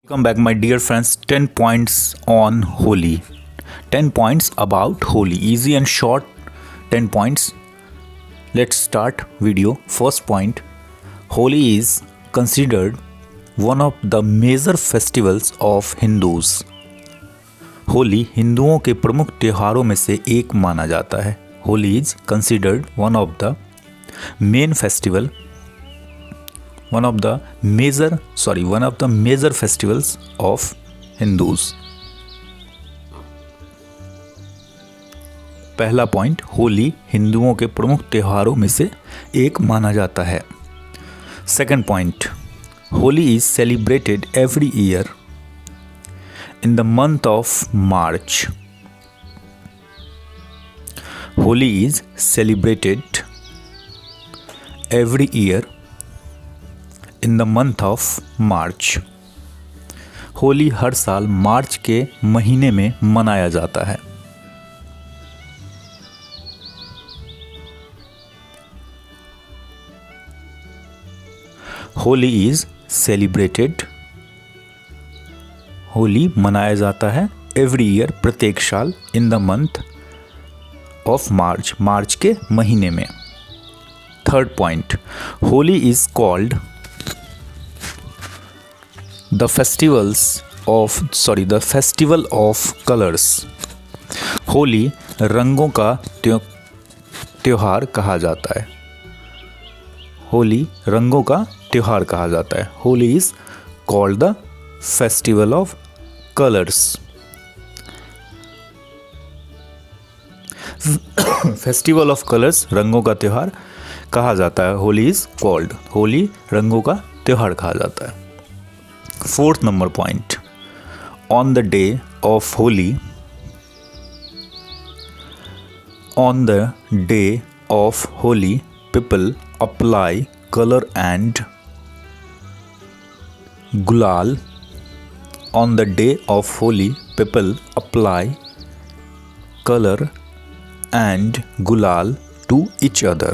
Welcome back, my dear friends. 10 points on Holi. 10 points about Holi. Easy and short 10 points. Let's start video. First point. Holi is considered one of the major festivals of Hindus. Holi हिंदुओं के प्रमुख त्योहारों में से एक माना जाता है. Holi is considered one of the major festivals of Hindus. पहला पॉइंट, होली हिंदुओं के प्रमुख त्योहारों में से एक माना जाता है. Second point, Holi is celebrated every year in the month of March. Holi is celebrated every year in the month of March. Holi हर साल मार्च के महीने में मनाया जाता है. होली इज सेलिब्रेटेड, होली मनाया जाता है एवरी ईयर, प्रत्येक साल, in the month of March, March के महीने में. Third point, Holi is called the festival of colours. Holi रंगों का त्योहार कहा जाता है. होली रंगों का त्योहार कहा जाता है. Holi is called the festival of colours. Festival of colours, रंगों का त्योहार कहा जाता है. होली इज कॉल्ड, होली रंगों का त्योहार कहा जाता है. Fourth number point, on the day of Holi, on the day of Holi people apply colour and गुलाल. On the day of Holi, people apply color and gulal to each other,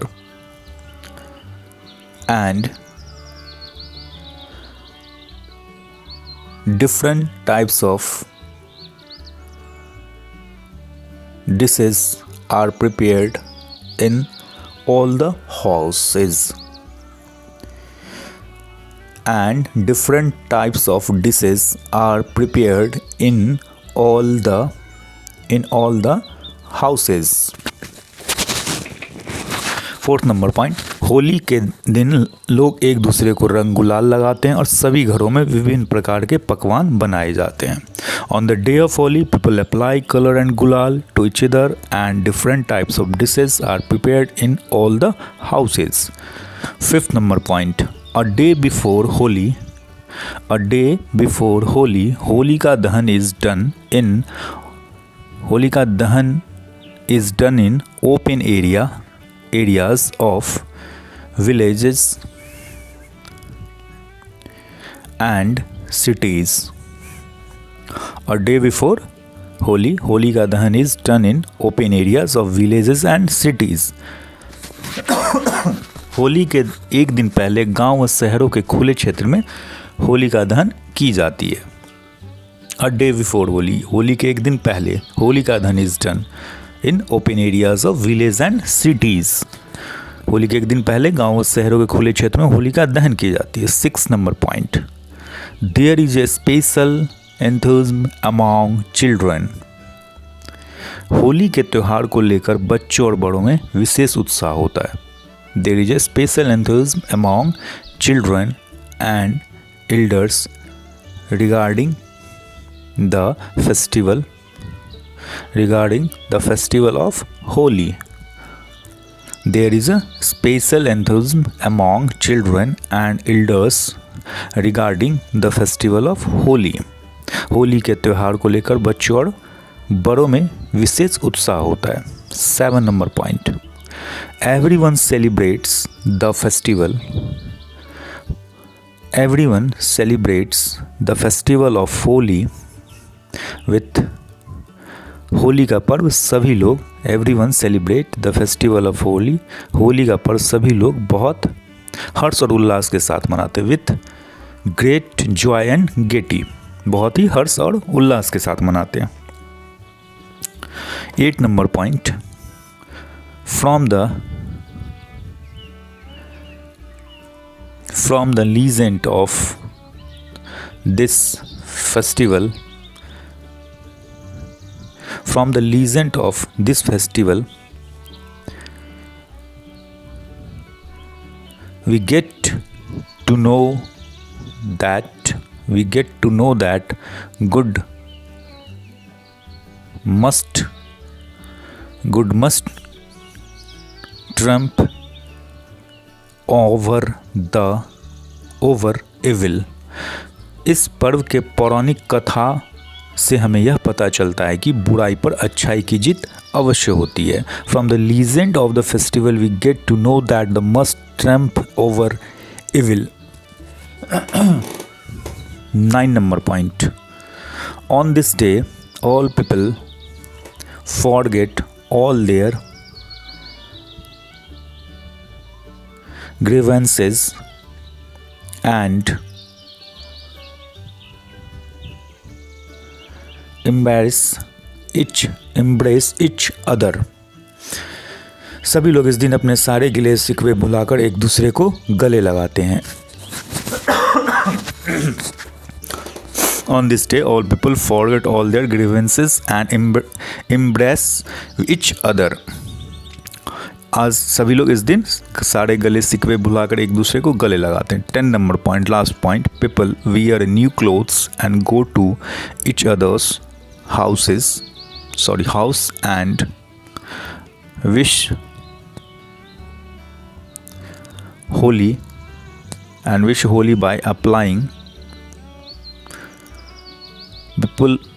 and different types of dishes are prepared in all the houses. And different types of dishes are prepared in all the houses. Fourth number point, Holi के दिन लोग एक दूसरे को रंग गुलाल लगाते हैं और सभी घरों में विभिन्न प्रकार के पकवान बनाए जाते हैं. On the day of Holi, people apply color and gulal to each other, and different types of dishes are prepared in all the houses. Fifth number point, A day before Holi, Holika दहन is done in open areas of villages and cities. A day before Holi, Holika दहन is done in open areas of villages and cities. Holi के एक दिन पहले गांव व शहरों के खुले क्षेत्र में होलिका दहन की जाती है. A day before Holi, Holi के एक दिन पहले होलिका दहन is done in open areas of village and cities. Holi के एक दिन पहले गांव व शहरों के खुले क्षेत्र में होलिका दहन की जाती है. Six number point, there is a special enthusiasm among children. Holi के त्यौहार को लेकर बच्चों और बड़ों में विशेष उत्साह होता है. There is a special enthusiasm among children and elders regarding the festival of Holi. There is a special enthusiasm among children and elders regarding the festival of Holi. Holi के त्यौहार को लेकर बच्चों और बड़ों में विशेष उत्साह होता है. 7 number point, Everyone celebrates the festival of Holi with Holi का पर्व सभी लोग, everyone celebrate the festival of Holi, Holi का पर्व सभी लोग बहुत हर्ष और उल्लास के साथ मनाते. With great Joy and Getty, बहुत ही हर्ष और उल्लास के साथ मनाते हैं। 8 number point, from the legend of this festival, we get to know that good must trump over evil। इस पर्व के पौराणिक कथा से हमें यह पता चलता है कि बुराई पर अच्छाई की जीत अवश्य होती है। From the legend of the festival we get to know that the must trump over evil. 9 number point, on this day all people forget all their grievances and embrace each other। सभी लोग इस दिन अपने सारे गिले शिकवे भुलाकर एक दूसरे को गले लगाते हैं। On this day, all people forget all their grievances and embrace each other। आज सभी लोग इस दिन सारे गले शिकवे भुलाकर एक दूसरे को गले लगाते हैं। 10 number point, last point, people wear new clothes and go to each other's house and wish Holi by applying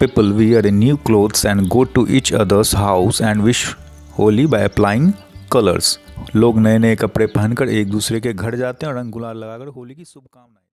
People wear new clothes and go to each other's house and wish Holi by applying colors। लोग नए नए कपड़े पहनकर एक दूसरे के घर जाते हैं और रंग गुलाल लगाकर होली की शुभकामनाएं